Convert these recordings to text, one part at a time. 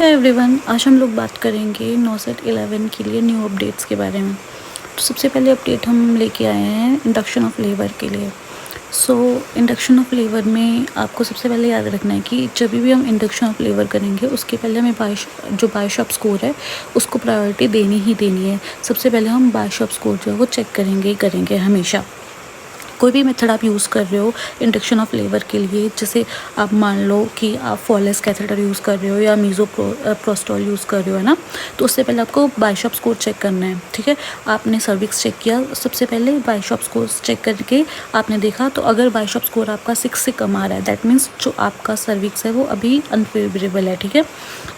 Hi everyone, आज हम लोग बात करेंगे नॉसेट 11 के लिए न्यू अपडेट्स के बारे में। तो सबसे पहले अपडेट हम लेके आए हैं इंडक्शन ऑफ लेबर के लिए। इंडक्शन ऑफ लेबर में आपको सबसे पहले याद रखना है कि जब भी हम इंडक्शन ऑफ लेबर करेंगे उसके पहले हमें बायोशॉप स्कोर है उसको प्रायोरिटी देनी ही देनी है। सबसे पहले हम बायोशॉप स्कोर जो है वो चेक करेंगे हमेशा। कोई भी मेथड आप यूज़ कर रहे हो इंडक्शन ऑफ लेबर के लिए, जैसे आप मान लो कि आप फॉलेस कैथेटर यूज़ कर रहे हो या प्रोस्टॉल यूज़ कर रहे हो, है ना। तो उससे पहले आपको बायोशॉप स्कोर चेक करना है, ठीक है। आपने सर्विक्स चेक किया, सबसे पहले बायोशॉप स्कोर चेक करके आपने देखा, तो अगर बायोशॉप स्कोर आपका 6 से कम आ रहा है, दैट मीन्स जो आपका सर्विक्स है वो अभी अनफेवरेबल है, ठीक है।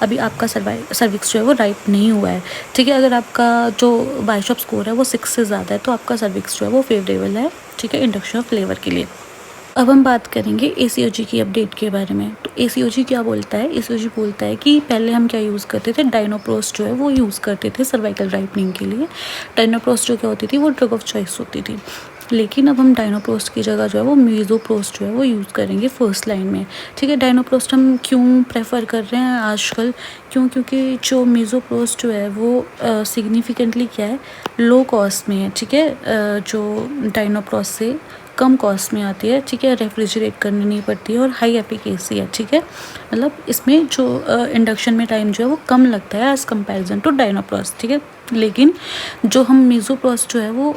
अभी आपका सर्विक्स जो है वो राइट नहीं हुआ है, ठीक है। अगर आपका जो बायोशॉप स्कोर है वो 6 से ज़्यादा है तो आपका सर्विक्स जो है वो फेवरेबल है, ठीक है, इंडक्शन ऑफ लेबर के लिए। अब हम बात करेंगे ACOG की अपडेट के बारे में। तो ACOG क्या बोलता है? ACOG बोलता है कि पहले हम क्या यूज़ करते थे, डायनोप्रोस्ट जो है वो यूज़ करते थे सर्वाइकल राइपनिंग के लिए। डायनोप्रोस्ट जो क्या होती थी, वो ड्रग ऑफ चॉइस होती थी। लेकिन अब हम डायनोप्रोस्ट की जगह जो है वो मीज़ोप्रोस्ट जो है वो यूज़ करेंगे फर्स्ट लाइन में, ठीक है। डायनोप्रोस्ट हम क्यों प्रेफर कर रहे हैं आजकल? क्योंकि जो मीज़ोप्रोस्ट जो है वो सिग्निफिकेंटली क्या है, लो कॉस्ट में है, ठीक है। जो डायनोप्रोस्ट से कम कॉस्ट में आती है, ठीक है। रेफ्रिजरेट करनी नहीं पड़ती है और हाई एफिकेसी है, ठीक है। मतलब इसमें जो इंडक्शन में टाइम जो है वो कम लगता है एज़ कंपैरिजन टू डायनोप्रोस्ट, ठीक है। लेकिन जो हम मीज़ोप्रोस्ट जो है वो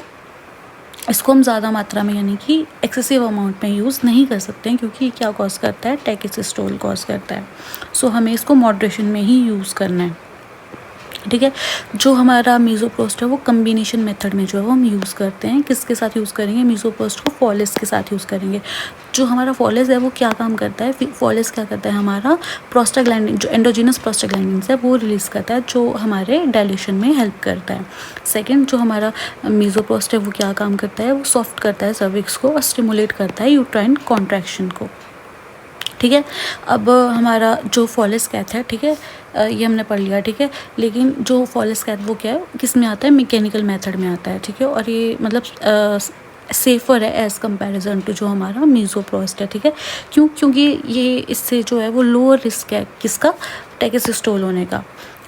इसको हम ज़्यादा मात्रा में यानी कि एक्सेसिव अमाउंट में यूज़ नहीं कर सकते हैं, क्योंकि क्या कॉज करता है, टैकेसिस्टोल कॉज करता है। सो हमें इसको मॉडरेशन में ही यूज़ करना है, ठीक है। जो हमारा मीज़ोप्रोस्ट है वो कम्बिनेशन मेथड में जो है वो हम यूज़ करते हैं। किसके साथ यूज़ करेंगे? मीज़ोप्रोस्ट को फॉलेस के साथ यूज़ करेंगे। जो हमारा फॉलेस है वो क्या काम करता है? फॉलेस क्या करता है, हमारा प्रोस्टाग्लैंडिन, जो एंडोजिनस प्रोस्टाग्लैंडिन्स है वो रिलीज़ करता है, जो हमारे डाइलेशन में हेल्प करता है। सेकेंड, जो हमारा मीज़ोप्रोस्ट है वो क्या काम करता है, वो सॉफ्ट करता है सर्विक्स को और स्टिमुलेट करता है यूट्राइन कॉन्ट्रैक्शन को, ठीक है। अब हमारा जो फॉलेस कैथ है, ठीक है, ये हमने पढ़ लिया, ठीक है। लेकिन जो फॉलेस कैथ वो क्या है, किस में आता है, मैकेनिकल मेथड में आता है, ठीक है। और ये मतलब सेफ़र है एज़ कंपैरिजन टू जो हमारा मीज़ोप्रोस्ट है, ठीक है। क्योंकि ये इससे जो है वो लोअर रिस्क है किसका, टैकेसिस्टोल होने का,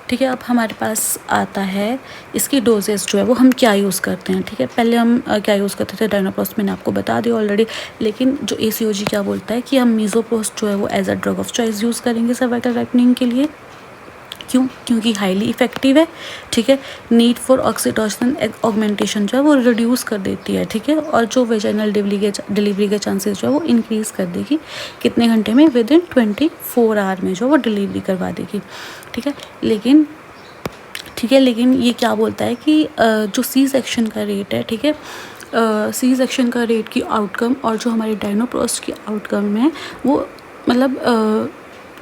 ठीक है। अब हमारे पास आता है इसकी डोजेस जो है वो हम क्या यूज़ करते हैं, ठीक है। पहले हम क्या यूज़ करते थे, डायनोप्रोस्ट, मैंने आपको बता दिया ऑलरेडी। लेकिन जो ACOG क्या बोलता है कि हम मीज़ोप्रोस्ट जो है वो as a drug of choice use करेंगे सर्वाइकल राइपनिंग के लिए। क्योंकि हाईली इफ़ेक्टिव है, ठीक है। नीड फॉर ऑक्सीटोसिन ऑगमेंटेशन जो है वो रिड्यूस कर देती है, ठीक है। और जो वेजाइनल डिलीवरी के चांसेस जो है वो इंक्रीज़ कर देगी, कितने घंटे में, विद इन 24 आवर में जो वो डिलीवरी करवा देगी, ठीक है। लेकिन ये क्या बोलता है कि जो सी सेक्शन का रेट है, ठीक है, सी सेक्शन का रेट की आउटकम और जो हमारे डायनोप्रोस्ट की आउटकम है वो मतलब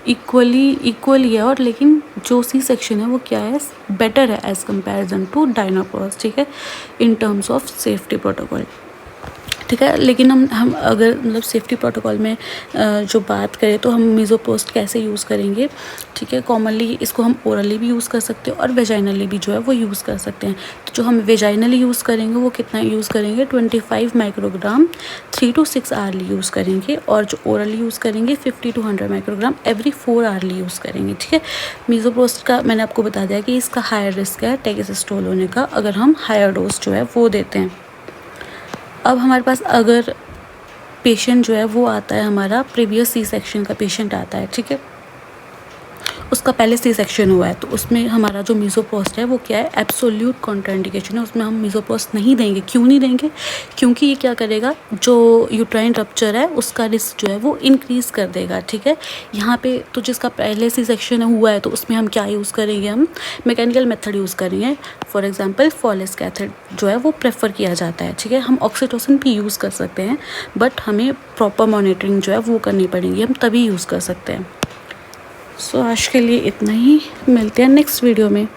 इक्वली है। और लेकिन जो सी सेक्शन है वो क्या है, बेटर है एज़ कंपैरिजन टू डायनोप्रोस्ट, ठीक है, in terms of safety protocol, ठीक है। लेकिन हम अगर मतलब सेफ्टी प्रोटोकॉल में जो बात करें तो हम मीज़ोप्रोस्ट कैसे यूज़ करेंगे, ठीक है। कॉमनली इसको हम ओरली भी यूज़ कर सकते हैं और वेजाइनली भी जो है वो यूज़ कर सकते हैं। तो जो हम वेजाइनली यूज़ करेंगे वो कितना यूज़ करेंगे, 25 माइक्रोग्राम 3 to 6 आवर्ली यूज़ करेंगे। और जो ओरली यूज़ करेंगे 50 to 100 microgram every 4 hourly use करेंगे, ठीक है। मीज़ोप्रोस्ट का मैंने आपको बता दिया कि इसका हायर रिस्क है टैकेसिस्टोल होने का अगर हम हायर डोज जो है वो देते हैं। अब हमारे पास अगर पेशेंट जो है वो आता है, हमारा प्रीवियस सी सेक्शन का पेशेंट आता है, ठीक है, उसका पहले सी सेक्शन हुआ है, तो उसमें हमारा जो मीज़ोप्रोस्ट है वो क्या है, एब्सोल्यूट कॉन्ट्राइंडिकेशन है, उसमें हम मीज़ोप्रोस्ट नहीं देंगे। क्यों नहीं देंगे? क्योंकि ये क्या करेगा, जो यूट्राइन रप्चर है उसका रिस्क जो है वो इंक्रीज़ कर देगा, ठीक है। यहाँ पे तो जिसका पहले सी सेक्शन हुआ है तो उसमें हम क्या यूज़ करेंगे, हम मैकेनिकल मेथड यूज़ करेंगे। फॉर एग्जांपल फॉलेस कैथेड जो है वो प्रेफर किया जाता है, ठीक है। हम ऑक्सीटोसिन भी यूज़ कर सकते हैं, बट हमें प्रॉपर मॉनिटरिंग जो है वो करनी पड़ेगी, हम तभी यूज़ कर सकते हैं। सो आज के लिए इतना ही, मिलते हैं नेक्स्ट वीडियो में।